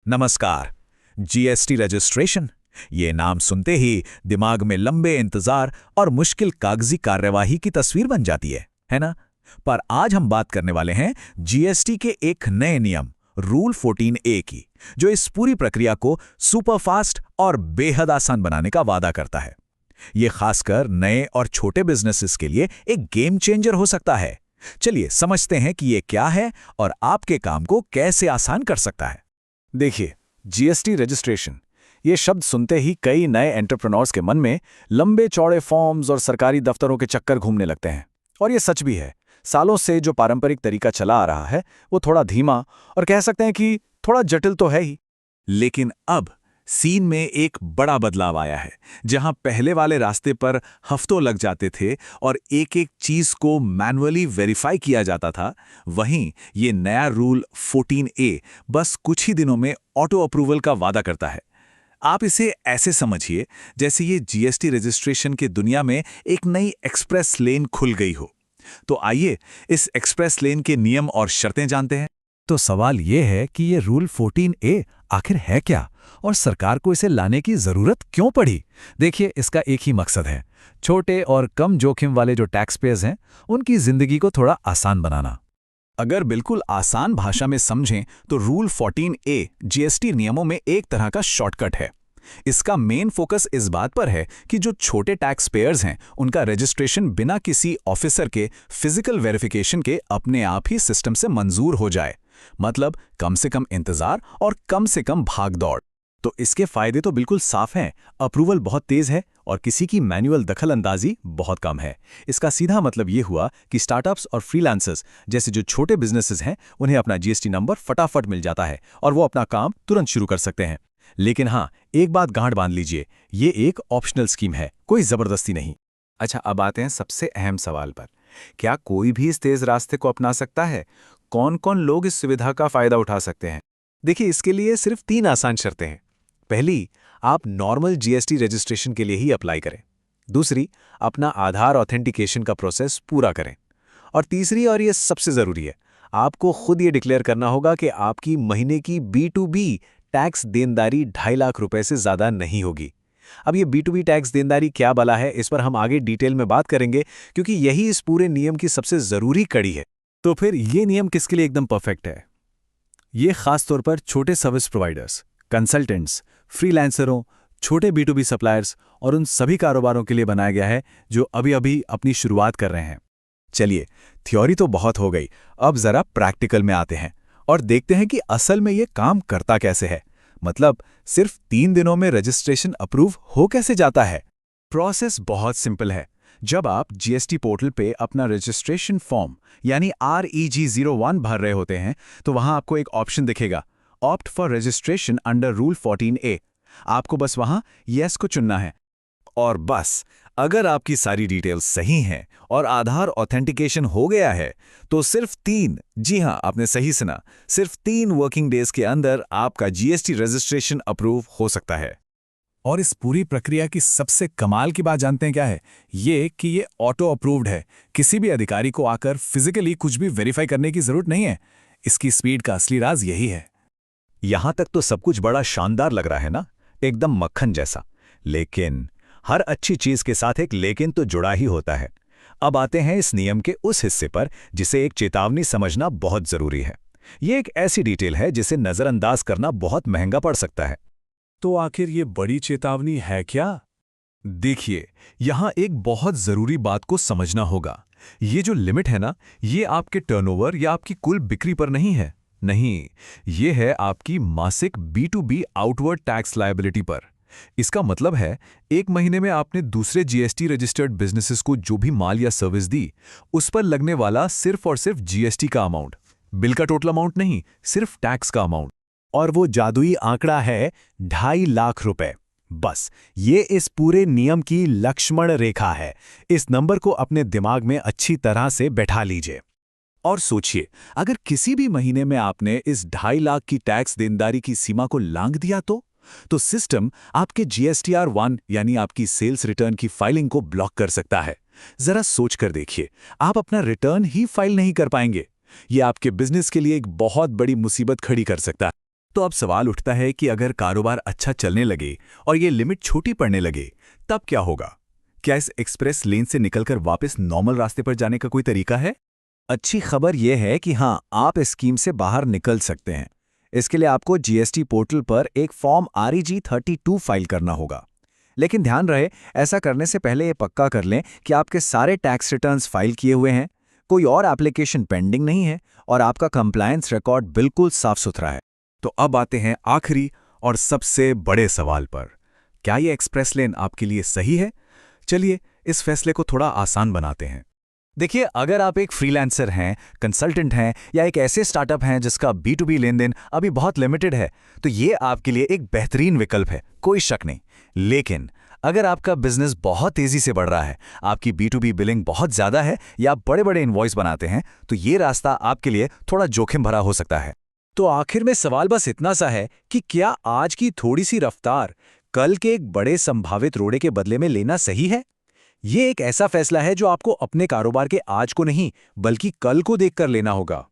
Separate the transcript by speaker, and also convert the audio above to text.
Speaker 1: नमस्कार। GST registration, ये नाम सुनते ही दिमाग में लंबे इंतजार और मुश्किल कागजी कार्यवाही की तस्वीर बन जाती है ना? पर आज हम बात करने वाले हैं जीएसटी के एक नए नियम रूल 14A की, जो इस पूरी प्रक्रिया को सुपरफास्ट और बेहद आसान बनाने का वादा करता है। ये खासकर नए और छोटे बिजनेसेस के लिए एक गेम चेंजर हो सकता है। चलिए समझते हैं कि ये क्या है और आपके काम को कैसे आसान कर सकता है।
Speaker 2: देखिए, जीएसटी रजिस्ट्रेशन ये शब्द सुनते ही कई नए एंटरप्रेन्योर्स के मन में लंबे चौड़े फॉर्म्स और सरकारी दफ्तरों के चक्कर घूमने लगते हैं। और ये सच भी है। सालों से जो पारंपरिक तरीका चला आ रहा है वो थोड़ा धीमा और कह सकते हैं कि थोड़ा जटिल तो है ही।
Speaker 1: लेकिन अब सीन में एक बड़ा बदलाव आया है। जहां पहले वाले रास्ते पर हफ्तों लग जाते थे और एक एक चीज को मैन्युअली वेरीफाई किया जाता था, वहीं ये नया रूल 14A बस कुछ ही दिनों में ऑटो अप्रूवल का वादा करता है। आप इसे ऐसे समझिए जैसे ये जीएसटी रजिस्ट्रेशन की दुनिया में एक नई एक्सप्रेस लेन खुल गई हो। तो आइए इस एक्सप्रेस लेन के नियम और शर्तें जानते हैं।
Speaker 3: तो सवाल ये है कि ये रूल 14A आखिर है क्या और सरकार को इसे लाने की जरूरत क्यों पड़ी? देखिए, इसका एक ही मकसद है, छोटे और कम जोखिम वाले जो टैक्स पेयर्स हैं उनकी जिंदगी को थोड़ा आसान बनाना।
Speaker 1: अगर बिल्कुल आसान भाषा में समझें तो रूल 14A जीएसटी नियमों में एक तरह का शॉर्टकट है। इसका मेन फोकस इस बात पर है कि जो छोटे टैक्स पेयर्स हैं उनका रजिस्ट्रेशन बिना किसी ऑफिसर के फिजिकल वेरिफिकेशन के अपने आप ही सिस्टम से मंजूर हो जाए। मतलब कम से कम इंतजार और कम से कम भागदौड़।
Speaker 2: तो इसके फायदे तो बिल्कुल साफ हैं। अप्रूवल बहुत तेज है और किसी की मैन्युअल दखलंदाजी बहुत कम है। इसका सीधा मतलब ये हुआ कि स्टार्टअप्स और फ्रीलांसर्स जैसे जो छोटे बिजनेसेस हैं उन्हें अपना जीएसटी नंबर फटाफट मिल जाता है और वो अपना काम तुरंत शुरू कर सकते हैं। लेकिन हाँ, एक बात गांठ बांध लीजिए, ये एक ऑप्शनल स्कीम है, कोई जबरदस्ती नहीं। अच्छा, अब आते हैं सबसे अहम सवाल पर। क्या कोई भी इस तेज रास्ते को अपना सकता है? कौन कौन लोग इस सुविधा का फायदा उठा सकते हैं? देखिए, इसके लिए सिर्फ 3 आसान शर्तें हैं। पहली, आप नॉर्मल जीएसटी रजिस्ट्रेशन के लिए ही अप्लाई करें। दूसरी, अपना आधार ऑथेंटिकेशन का प्रोसेस पूरा करें। और तीसरी, और ये सबसे जरूरी है, आपको खुद ये डिक्लेयर करना होगा कि आपकी महीने की B2B टैक्स देनदारी 2.5 लाख रुपए से ज्यादा नहीं होगी। अब ये B2B टैक्स देनदारी क्या भला है, इस पर हम आगे डिटेल में बात करेंगे, क्योंकि यही इस पूरे नियम की सबसे जरूरी कड़ी है। तो फिर ये नियम किसके लिए एकदम परफेक्ट है? ये खास तौर पर छोटे सर्विस प्रोवाइडर्स, कंसल्टेंट्स, फ्रीलांसरों, छोटे B2B सप्लायर्स और उन सभी कारोबारों के लिए बनाया गया है जो अभी-अभी अपनी शुरुआत कर रहे हैं। चलिए, थ्योरी तो बहुत हो गई, अब जरा प्रैक्टिकल में आते हैं और देखते हैं कि असल में ये काम करता कैसे है। मतलब सिर्फ 3 दिनों में रजिस्ट्रेशन अप्रूव हो कैसे जाता है? प्रोसेस बहुत सिंपल है। जब आप जीएसटी पोर्टल पे अपना रजिस्ट्रेशन फॉर्म यानी REG01 भर रहे होते हैं तो वहां आपको एक ऑप्शन दिखेगा, opt for registration under rule 14A। आपको बस वहां यस को चुनना है। और बस, अगर आपकी सारी डिटेल्स सही हैं और आधार ऑथेंटिकेशन हो गया है तो सिर्फ 3, जी हां, आपने सही सुना, सिर्फ 3 वर्किंग डेज के अंदर आपका जीएसटी रजिस्ट्रेशन अप्रूव हो सकता है।
Speaker 3: और इस पूरी प्रक्रिया की सबसे कमाल की बात जानते हैं क्या है? ये कि ये ऑटो अप्रूव्ड है। किसी भी अधिकारी को आकर फिजिकली कुछ भी वेरीफाई करने की जरूरत नहीं है। इसकी स्पीड का असली राज यही है।
Speaker 1: यहां तक तो सब कुछ बड़ा शानदार लग रहा है ना, एकदम मक्खन जैसा। लेकिन हर अच्छी चीज के साथ एक लेकिन तो जुड़ा ही होता है। अब आते हैं इस नियम के उस हिस्से पर जिसे एक चेतावनी समझना बहुत जरूरी है। ये एक ऐसी डिटेल है जिसे नजरअंदाज करना बहुत महंगा पड़ सकता है।
Speaker 3: तो आखिर ये बड़ी चेतावनी है क्या?
Speaker 1: देखिए, यहां एक बहुत जरूरी बात को समझना होगा। ये जो लिमिट है ना, ये आपके टर्नओवर या आपकी कुल बिक्री पर नहीं है। नहीं, ये है आपकी मासिक B2B आउटवर्ड टैक्स लायबिलिटी पर। इसका मतलब है, एक महीने में आपने दूसरे जीएसटी रजिस्टर्ड बिजनेसेस को जो भी माल या सर्विस दी, उस पर लगने वाला सिर्फ और सिर्फ जीएसटी का अमाउंट, बिल का टोटल अमाउंट नहीं, सिर्फ टैक्स का अमाउंट।
Speaker 2: और वो जादुई आंकड़ा है 2.5 लाख रुपए। बस, ये इस पूरे नियम की लक्ष्मण रेखा है। इस नंबर को अपने दिमाग में अच्छी तरह से बैठा लीजिए और सोचिए, अगर किसी भी महीने में आपने इस 2.5 लाख की टैक्स देनदारी की सीमा को लांघ दिया तो सिस्टम आपके GSTR1 यानी आपकी सेल्स रिटर्न की फाइलिंग को ब्लॉक कर सकता है। जरा सोच कर देखिए, आप अपना रिटर्न ही फाइल नहीं कर पाएंगे। ये आपके बिजनेस के लिए एक बहुत बड़ी मुसीबत खड़ी कर सकता है। तो अब सवाल उठता है कि अगर कारोबार अच्छा चलने लगे और ये लिमिट छोटी पड़ने लगे, तब क्या होगा? क्या इस एक्सप्रेस लेन से निकलकर वापस नॉर्मल रास्ते पर जाने का कोई तरीका है?
Speaker 3: अच्छी खबर यह है कि हाँ, आप इस स्कीम से बाहर निकल सकते हैं। इसके लिए आपको जीएसटी पोर्टल पर एक फॉर्म REG 32 फाइल करना होगा। लेकिन ध्यान रहे, ऐसा करने से पहले ये पक्का कर लें कि आपके सारे टैक्स रिटर्न्स फाइल किए हुए हैं, कोई और एप्लीकेशन पेंडिंग नहीं है और आपका कंप्लायंस रिकॉर्ड बिल्कुल साफ सुथरा है।
Speaker 2: तो अब आते हैं आखिरी और सबसे बड़े सवाल पर। क्या ये एक्सप्रेस लेन आपके लिए सही है? चलिए इस फैसले को थोड़ा आसान बनाते हैं।
Speaker 3: देखिए, अगर आप एक फ्रीलांसर हैं, कंसल्टेंट हैं या एक ऐसे स्टार्टअप हैं जिसका B2B लेन देन अभी बहुत लिमिटेड है, तो ये आपके लिए एक बेहतरीन विकल्प है, कोई शक नहीं। लेकिन अगर आपका बिजनेस बहुत तेजी से बढ़ रहा है, आपकी B2B बिलिंग बहुत ज्यादा है या आप बड़े-बड़े इनवॉइस बनाते हैं, तो ये रास्ता आपके लिए थोड़ा जोखिम भरा हो सकता है। तो आखिर में सवाल बस इतना सा है कि क्या आज की थोड़ी सी रफ्तार कल के एक बड़े संभावित रोड़े के बदले में लेना सही है? ये एक ऐसा फैसला है जो आपको अपने कारोबार के आज को नहीं, बल्कि कल को देखकर लेना होगा।